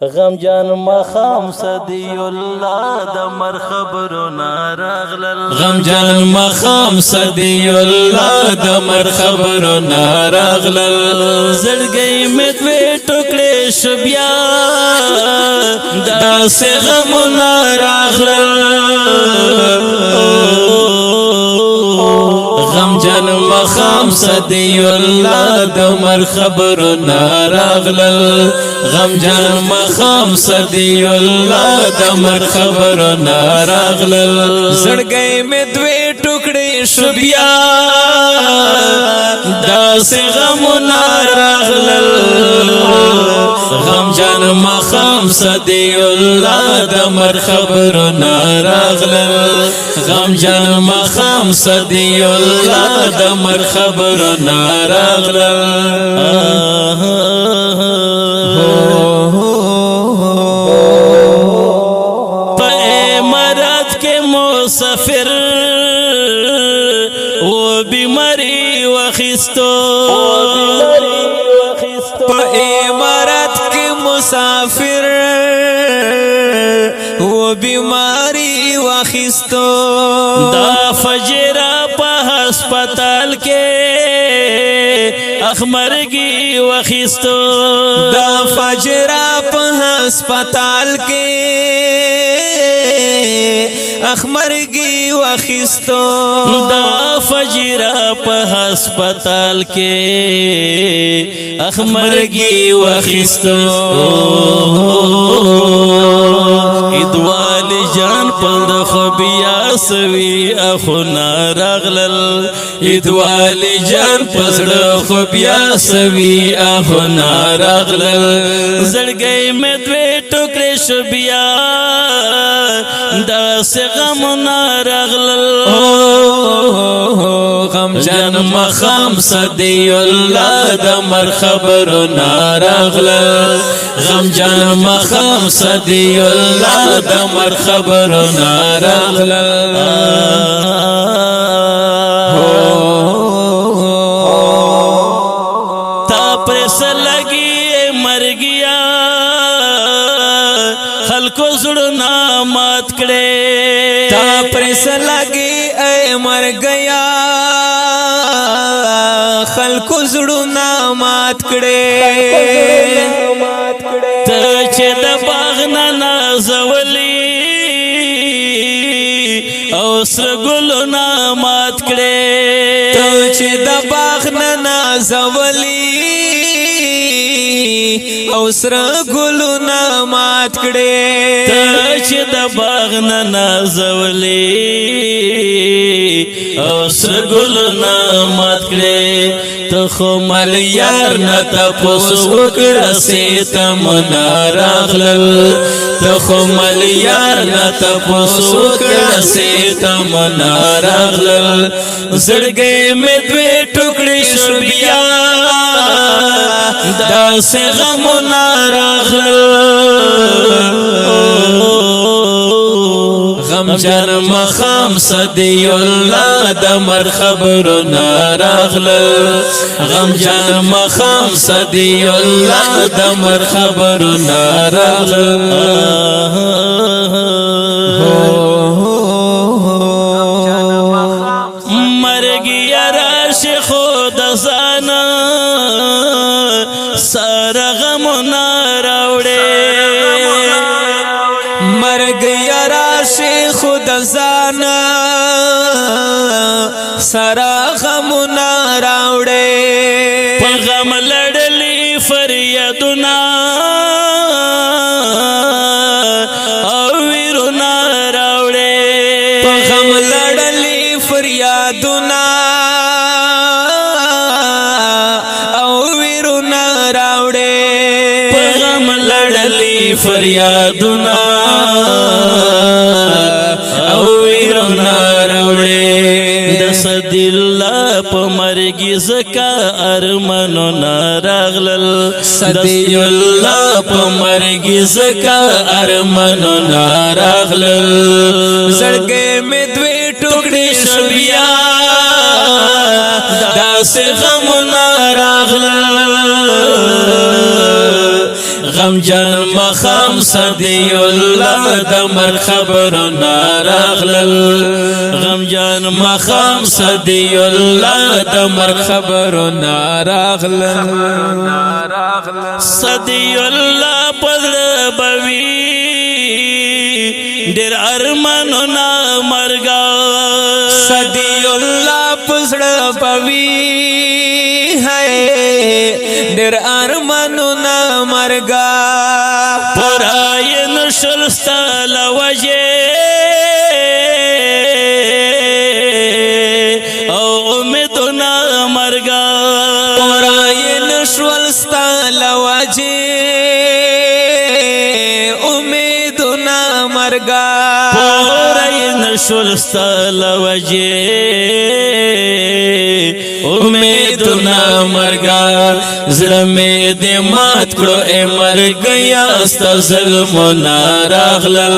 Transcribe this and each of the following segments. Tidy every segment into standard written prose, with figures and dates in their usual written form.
غم جان مخام صدی اللہ دمر خبرنا راغلل غم جان مخام صدی اللہ دمر خبرنا راغلل زړګي مې دوه ټوکړې شبیا داس غمنا راغلل غم جان مخام صدی اللہ دمر خبرنا راغلل غم جان مخام صدی اللہ دمر خبرنا راغلل زړګي مې دوه ټوکړې شبیا داس غمنا راغلل غم جان مخام صدی اللہ دمر خبرنا راغلل غم جان مخام صدی اللہ دمر خبرنا راغلل پے مرض کے مسافر وہ بیماری وخستو پے مرض کے مسافر وہ بیماری وخستو دا فجرہ پا ہسپتال کے اخمرگی وخستو دا فجرہ پا ہسپتال کے اخمرگی وخستو دا فجرہ پا ہسپتال کے اخمرگی وخستو ادوال جان پند خبیا سوی اخونا راغلل ادوال جان پسڑ خبیا سوی اخونا راغلل زړګي مې دوه ټوکړې شبیا داس غمنا راغلل غم جان مخام صدی اللہ دمر خبرنا راغلل غم جان مخام صدی اللہ دمر خبرنا راغلل تا پرس لگی مر گیا خلکو زړونه مات کړي تا پرس لگی اے مر گیا خلکو زړونه مات کړي ته چې د باغ نه نازولي او سره ګلونه مات کړي ته چې د باغ نه نازولي او سره ګلونه مات کړي ته چې د باغ نه نازولي او سره ګلونه مات کړي ته خو مل یار نه تپوس وکړه ستمنا راغلل ته خو مل یار نه تپوس وکړه ستمنا راغلل زړګي مې دوه ټوکړې شبیا داس غمنا راغلل غم جان مخام صدی اللہ دمر خبرنا راغلل غم جان مخام صدی اللہ دمر خبرنا راغلل مرگی راش خود زانا سار غمنا راوڑے مرگ یراش خود زانا سرا غمنا راوڑے پا غم لڑلی فریادنا او ویرونا راوڑے پا غم لڑلی فریادنا او ویرونا راوڑے پا غم لڑلی فریادنا او ویرونا راوڑے دسد اللہ پا مرگی زکا ارمنو ناراغلل صدی اللہ پا مرگی زکا ارمنو ناراغلل زړګي مې دوه ټوکړې شبیا داس غمنا راغلل غم جان مخام صدی الله دمر خبرنا راغلل غم جان مخام صدی الله دمر خبرنا راغلل صدی الله پدر بوی ډیر ارمانونه مرګا صدی الله پسړه پوي ہے ډېر ارمانونه مرګا پرای نشل ستل وجه او امیدونه مرګا پرای نشل ستل وجه امیدونه مرګا پرای نشل ستل وجه امیدونه مرګا زړه مې دې مات کړو اے مرګیا ستا ظلمونه راغلل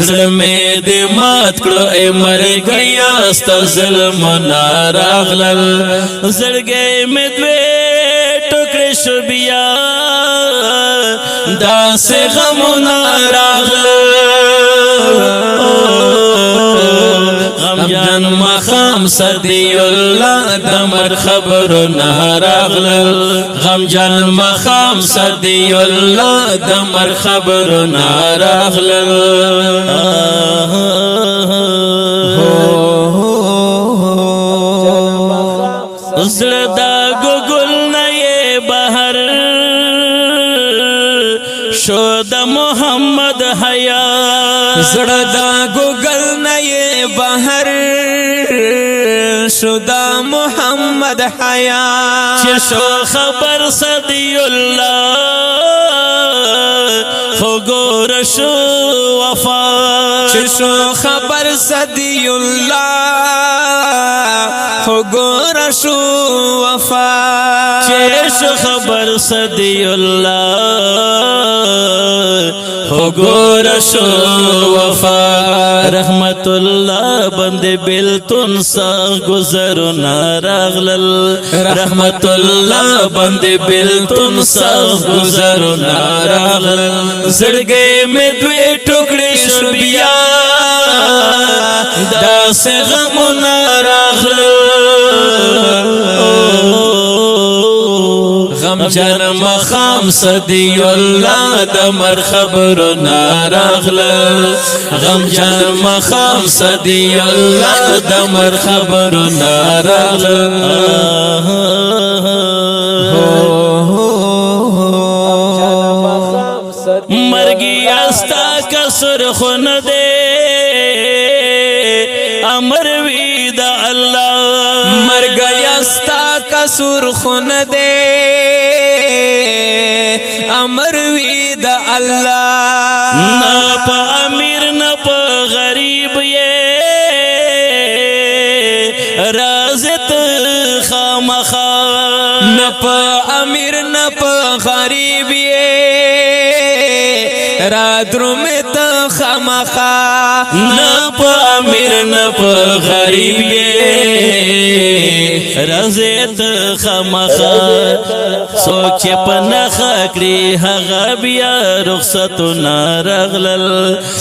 زړه مې دې مات کړو اے مرګیا ستا ظلمونه راغلل زړګی مې دوې ټوکړې شو بیا داسې غمونه راغلل غم جان مخام صدی الله دمر خبرنا راغلل غم جان مخام صدی الله دمر خبرنا راغلل زړه دا ګل نه بهر شو د محمد حیا زړه دا ګل نه بهر شو د محمد حیا چې شو خبر صدی الله خو ګور شو وفا چې شو خبر صدی الله خو ګور شو وفا چې شو خبر صدی الله خو ګور شو وفا رحمت الله بند بلتون سا گزرنا راغلل رحمت الله بند بلتون سا گزرنا راغلل زړګې مې دوی ټوکړې شو بیا داسې غمونه راغلل غم جان مخام صدی الله دمر خبرنا راغلل غم جان مخام صدی الله دمر خبرنا راغلل مرګي استا کسر خون دے امر وی د الله مرګي استا کسر خون دے امر وی د الله نا په امیر نا په غریب یې رازت خامخا نا په امیر نا په غریب یې را درومت خامخا نا په امیر نا په غریب یې رازت خامخا سوچ په نخا کړی هغه بیا رخصتونه راغلل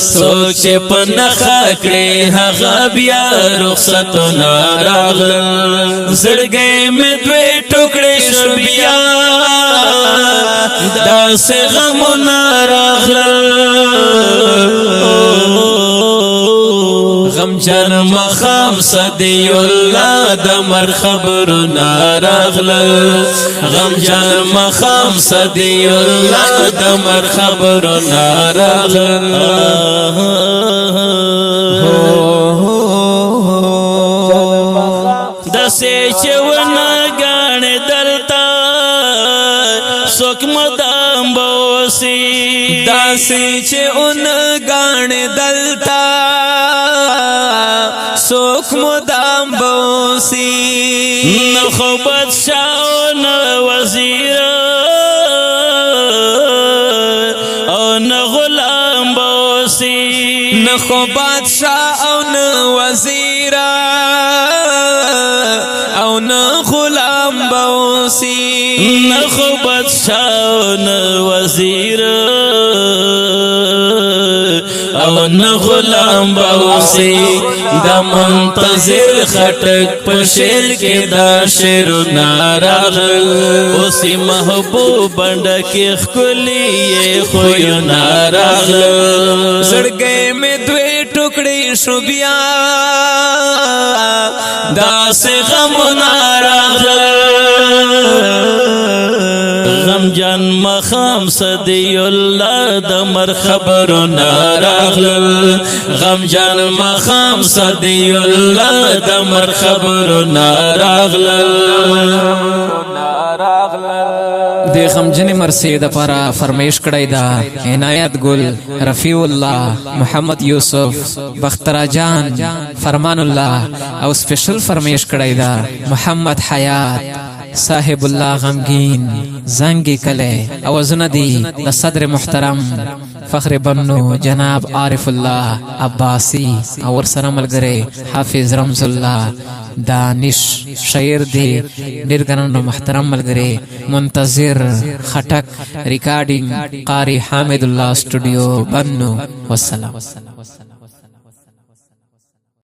سوچ په نخا کړی هغه بیا رخصتونه راغلل زړګی مې دوی ټوکړې شو بیا داسې غمونه راغلل غم جان مخام صدی الله دمر خبرنا راغلل غم جان مخام صدی الله دمر خبرنا راغلل دسې چې ونه غاڼې دلتا څوک مدام بوسي داسې چې اون غاڼې دلتا څوک مدام بوسي نه خو بادشاه نه وزیر او نه غلام بوسي نه خو بادشاه او نه وزیر او نه غلام بوسي نه خو بادشاه بادشاہ نه وزیر او نه غلام باوسی دا منتظر خټک په شعر کې دا شعر ناراغل اوسی محبوب بنده کې خکلی خو یو ناراغل زړګې مې دوی ټوکړې شو بیا داسې غم ناراغل غم جان مخام صدی الله د مر خبر ناراغل غم جان مخام صدی الله د مر خبر ناراغل د غمجن مرسي د پاره فرمایش کړی دا عنایت ګل رفیع الله محمد یوسف بخترا جان فرمان الله او سپیشل فرمایش کړی دا محمد حیات صاحب الله غمگین زنگی کله اوازونه دي د صدر محترم فخر بنو جناب عارف الله عباسی او ورسره ملګری حافظ رمز الله دانش شاعر دی ډیر ګرانو محترم ملګری منتظر خټک ریکارډینګ قاری حامد الله سټوډیو بنو والسلام